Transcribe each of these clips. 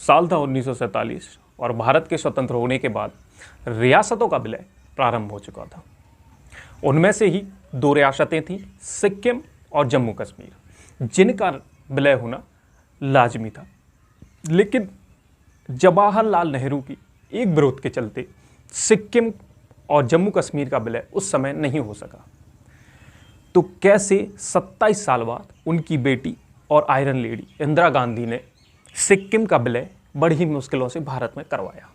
साल था 1947 और भारत के स्वतंत्र होने के बाद रियासतों का विलय प्रारंभ हो चुका था। उनमें से ही दो रियासतें थीं, सिक्किम और जम्मू कश्मीर, जिनका विलय होना लाजमी था। लेकिन जवाहरलाल नेहरू की एक विरोध के चलते सिक्किम और जम्मू कश्मीर का विलय उस समय नहीं हो सका। तो कैसे 27 साल बाद उनकी बेटी और आयरन लेडी इंदिरा गांधी ने सिक्किम का विलय बड़ी ही मुश्किलों से भारत में करवाया।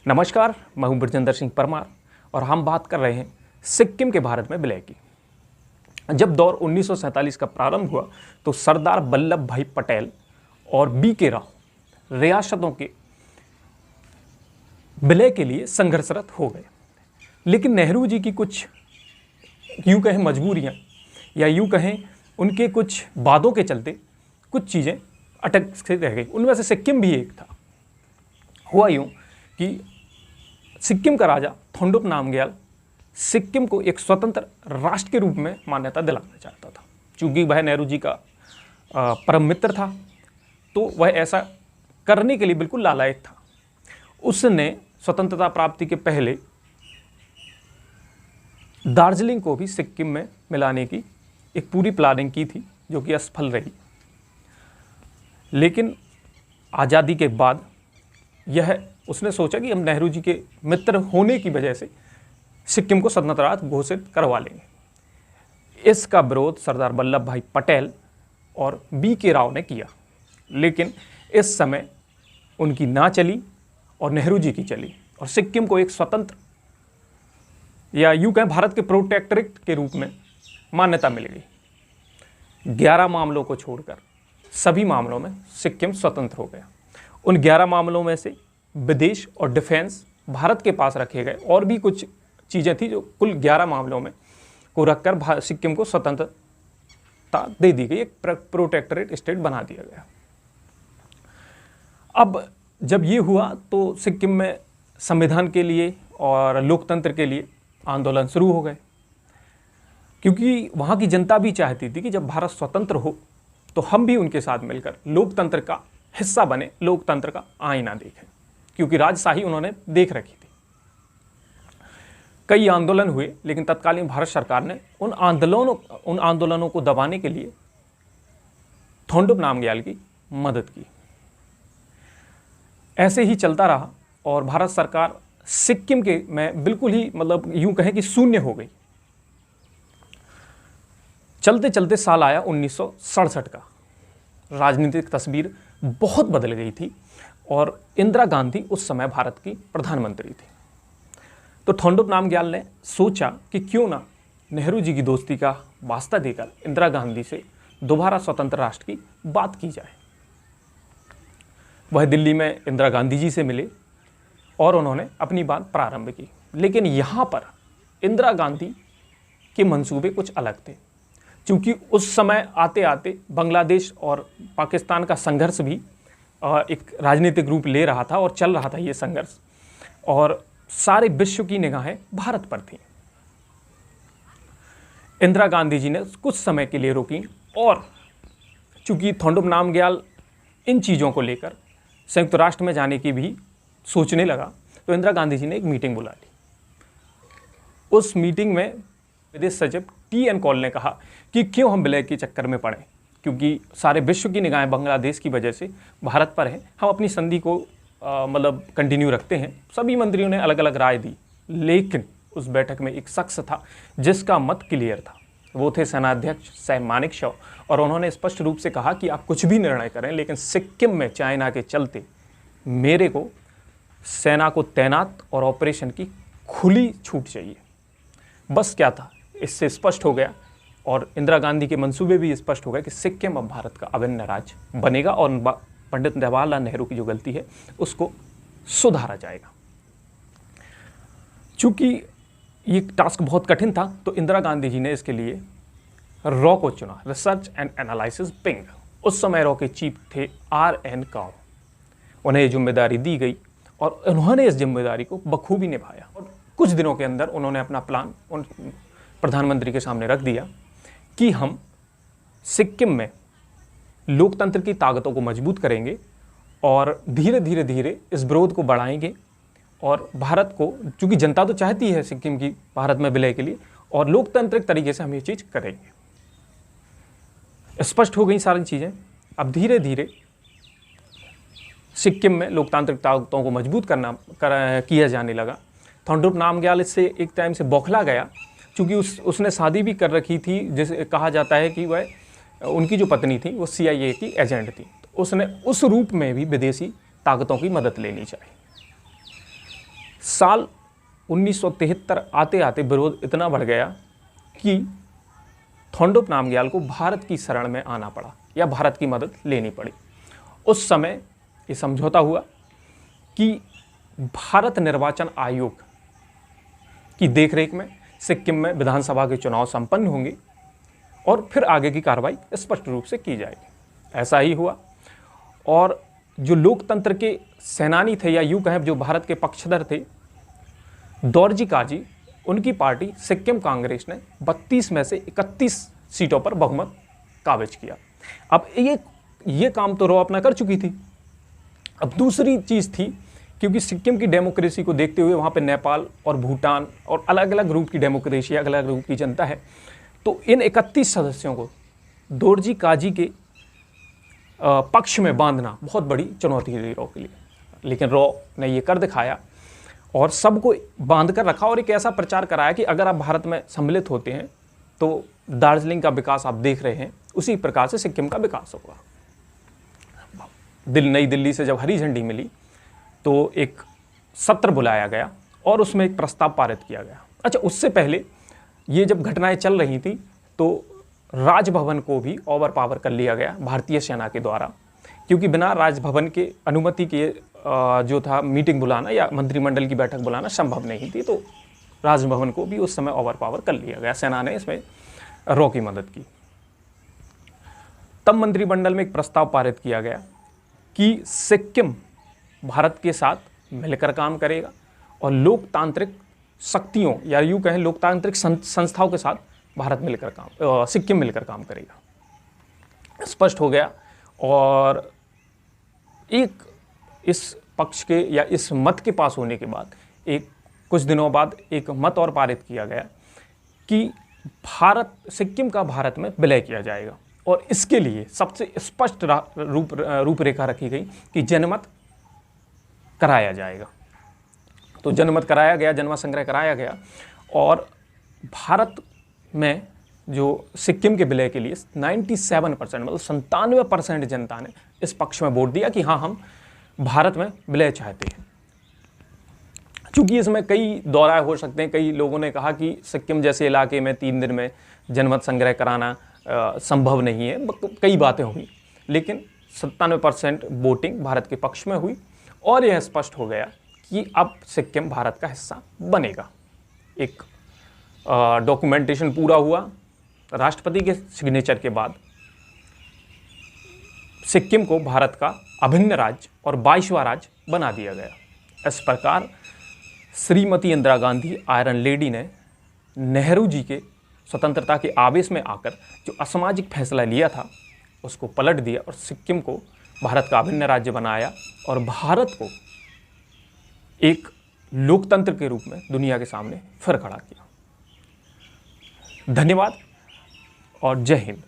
नमस्कार, मैं हूं ब्रजेंद्र सिंह परमार और हम बात कर रहे हैं सिक्किम के भारत में विलय की। जब दौर 1947 का प्रारंभ हुआ तो सरदार वल्लभ भाई पटेल और BK राव रियासतों के विलय के लिए संघर्षरत हो गए। लेकिन नेहरू जी की कुछ यूँ कहें मजबूरियाँ या यूँ कहें उनके कुछ वादों के चलते कुछ चीज़ें अटक से रह गई। उनमें से सिक्किम भी एक था। हुआ यूँ कि सिक्किम का राजा थोंडुप नामग्याल सिक्किम को एक स्वतंत्र राष्ट्र के रूप में मान्यता दिलाना चाहता था। चूँकि वह नेहरू जी का परम मित्र था तो वह ऐसा करने के लिए बिल्कुल लालायक था। उसने स्वतंत्रता प्राप्ति के पहले दार्जिलिंग को भी सिक्किम में मिलाने की एक पूरी प्लानिंग की थी, जो कि असफल रही। लेकिन आज़ादी के बाद उसने सोचा कि हम नेहरू जी के मित्र होने की वजह से सिक्किम को स्वतंत्र राज्य घोषित करवा लेंगे। इसका विरोध सरदार वल्लभ भाई पटेल और BK राव ने किया। लेकिन इस समय उनकी ना चली और नेहरू जी की चली और सिक्किम को एक स्वतंत्र या यूँ कहें भारत के प्रोटेक्टरेट के रूप में मान्यता मिल गई। 11 मामलों को छोड़कर सभी मामलों में सिक्किम स्वतंत्र हो गया। उन 11 मामलों में से विदेश और डिफेंस भारत के पास रखे गए और भी कुछ चीज़ें थी जो कुल 11 मामलों में को रखकर सिक्किम को स्वतंत्रता दे दी गई, एक प्रोटेक्टरेट स्टेट बना दिया गया। अब जब ये हुआ तो सिक्किम में संविधान के लिए और लोकतंत्र के लिए आंदोलन शुरू हो गए, क्योंकि वहाँ की जनता भी चाहती थी कि जब भारत स्वतंत्र हो तो हम भी उनके साथ मिलकर लोकतंत्र का हिस्सा बने, लोकतंत्र का आईना देखें, क्योंकि राजशाही उन्होंने देख रखी थी। कई आंदोलन हुए, लेकिन तत्कालीन भारत सरकार ने उन आंदोलनों को दबाने के लिए थोंडुप नामग्याल की मदद की। ऐसे ही चलता रहा और भारत सरकार सिक्किम के में बिल्कुल ही यूं कहें कि शून्य हो गई। चलते चलते साल आया 1967 का। राजनीतिक तस्वीर बहुत बदल गई थी और इंदिरा गांधी उस समय भारत की प्रधानमंत्री थी। तो थोंडुप नामग्याल ने सोचा कि क्यों ना नेहरू जी की दोस्ती का वास्ता देकर इंदिरा गांधी से दोबारा स्वतंत्र राष्ट्र की बात की जाए। वह दिल्ली में इंदिरा गांधी जी से मिले और उन्होंने अपनी बात प्रारंभ की। लेकिन यहाँ पर इंदिरा गांधी के मंसूबे कुछ अलग थे, क्योंकि उस समय आते आते बांग्लादेश और पाकिस्तान का संघर्ष भी एक राजनीतिक रूप ले रहा था और चल रहा था ये संघर्ष, और सारे विश्व की निगाहें भारत पर थीं। इंदिरा गांधी जी ने कुछ समय के लिए रोकी और चूंकि थोंडुप नामग्याल इन चीज़ों को लेकर संयुक्त राष्ट्र में जाने की भी सोचने लगा, तो इंदिरा गांधी जी ने एक मीटिंग बुला ली। उस मीटिंग में विदेश सचिव TN कॉल ने कहा कि क्यों हम विलय के चक्कर में पड़े, क्योंकि सारे विश्व की निगाहें बांग्लादेश की वजह से भारत पर है, हम अपनी संधि को कंटिन्यू रखते हैं। सभी मंत्रियों ने अलग अलग राय दी, लेकिन उस बैठक में एक शख्स था जिसका मत क्लियर था। वो थे सेनाध्यक्ष सर मानेकशॉ, और उन्होंने स्पष्ट रूप से कहा कि आप कुछ भी निर्णय करें, लेकिन सिक्किम में चाइना के चलते मेरे को सेना को तैनात और ऑपरेशन की खुली छूट चाहिए। बस क्या था, इससे स्पष्ट हो गया और इंदिरा गांधी के मंसूबे भी स्पष्ट हो गए कि सिक्किम अब भारत का अभिन्न राज्य बनेगा और पंडित जवाहरलाल नेहरू की जो गलती है उसको सुधारा जाएगा। चूंकि ये टास्क बहुत कठिन था, तो इंदिरा गांधी जी ने इसके लिए रॉ को चुना, रिसर्च एंड एनालिसिस विंग। उस समय रॉ के चीफ थे RN काउ। उन्हें ये जिम्मेदारी दी गई और उन्होंने इस जिम्मेदारी को बखूबी निभाया और कुछ दिनों के अंदर उन्होंने अपना प्लान उन प्रधानमंत्री के सामने रख दिया कि हम सिक्किम में लोकतंत्र की ताकतों को मजबूत करेंगे और धीरे धीरे धीरे इस विरोध को बढ़ाएंगे और भारत को, चूंकि जनता तो चाहती है सिक्किम की भारत में विलय के लिए, और लोकतांत्रिक तरीके से हम ये चीज़ करेंगे। स्पष्ट हो गई सारी चीज़ें। अब धीरे धीरे सिक्किम में लोकतांत्रिक ताकतों को मजबूत किया जाने लगा। थोंडुप नामग्याल इससे एक टाइम से बौखला गया, चूँकि उसने शादी भी कर रखी थी, जिसे कहा जाता है कि वह उनकी जो पत्नी थी वो CIA की एजेंट थी। तो उसने उस रूप में भी विदेशी ताकतों की मदद लेनी चाहिए। साल 1973 आते आते विरोध इतना बढ़ गया कि थोंडुप नामग्याल को भारत की शरण में आना पड़ा या भारत की मदद लेनी पड़ी। उस समय ये समझौता हुआ कि भारत निर्वाचन आयोग की देखरेख में सिक्किम में विधानसभा के चुनाव संपन्न होंगे और फिर आगे की कार्रवाई स्पष्ट रूप से की जाएगी। ऐसा ही हुआ और जो लोकतंत्र के सेनानी थे, या यूँ कहें जो भारत के पक्षधर थे, दोरजी काजी, उनकी पार्टी सिक्किम कांग्रेस ने 32 में से 31 सीटों पर बहुमत काबिज किया। अब ये काम तो रॉ अपना कर चुकी थी। अब दूसरी चीज़ थी, क्योंकि सिक्किम की डेमोक्रेसी को देखते हुए वहाँ पे नेपाल और भूटान और अलग अलग रूप की डेमोक्रेसी, अलग अलग रूप की जनता है, तो इन 31 सदस्यों को दोरजी काजी के पक्ष में बांधना बहुत बड़ी चुनौती थी रॉ के लिए। लेकिन रॉ ने ये कर दिखाया और सबको बांध कर रखा और एक ऐसा प्रचार कराया कि अगर आप भारत में सम्मिलित होते हैं तो दार्जिलिंग का विकास आप देख रहे हैं, उसी प्रकार से सिक्किम का विकास होगा। नई दिल्ली से जब हरी झंडी मिली तो एक सत्र बुलाया गया और उसमें एक प्रस्ताव पारित किया गया। अच्छा, उससे पहले ये जब घटनाएं चल रही थी तो राजभवन को भी ओवर पावर कर लिया गया भारतीय सेना के द्वारा, क्योंकि बिना राजभवन के अनुमति के जो था मीटिंग बुलाना या मंत्रिमंडल की बैठक बुलाना संभव नहीं थी। तो राजभवन को भी उस समय ओवर पावर कर लिया गया। सेना ने इसमें रॉ की मदद की। तब मंत्रिमंडल में एक प्रस्ताव पारित किया गया कि सिक्किम भारत के साथ मिलकर काम करेगा और लोकतांत्रिक शक्तियों या यूँ कहें लोकतांत्रिक संस्थाओं के साथ सिक्किम मिलकर काम करेगा। स्पष्ट हो गया और एक इस पक्ष के या इस मत के पास होने के बाद एक कुछ दिनों बाद एक मत और पारित किया गया कि सिक्किम का भारत में विलय किया जाएगा और इसके लिए सबसे स्पष्ट रूपरेखा रखी गई कि जनमत कराया जाएगा। तो जनमत कराया गया, जनमत संग्रह कराया गया और भारत में जो सिक्किम के विलय के लिए 97% मतलब 97% जनता ने इस पक्ष में वोट दिया कि हाँ, हम भारत में विलय चाहते हैं। चूँकि इसमें कई दौराए हो सकते हैं, कई लोगों ने कहा कि सिक्किम जैसे इलाके में 3 दिन में जनमत संग्रह कराना संभव नहीं है, कई बातें हुई, लेकिन 97% वोटिंग भारत के पक्ष में हुई और यह स्पष्ट हो गया कि अब सिक्किम भारत का हिस्सा बनेगा। एक डॉक्यूमेंटेशन पूरा हुआ, राष्ट्रपति के सिग्नेचर के बाद सिक्किम को भारत का अभिन्न राज्य और 22वां राज्य बना दिया गया। इस प्रकार श्रीमती इंदिरा गांधी आयरन लेडी ने नेहरू जी के स्वतंत्रता के आवेश में आकर जो असामाजिक फैसला लिया था उसको पलट दिया और सिक्किम को भारत का अभिन्न राज्य बनाया और भारत को एक लोकतंत्र के रूप में दुनिया के सामने फिर खड़ा किया। धन्यवाद और जय हिंद।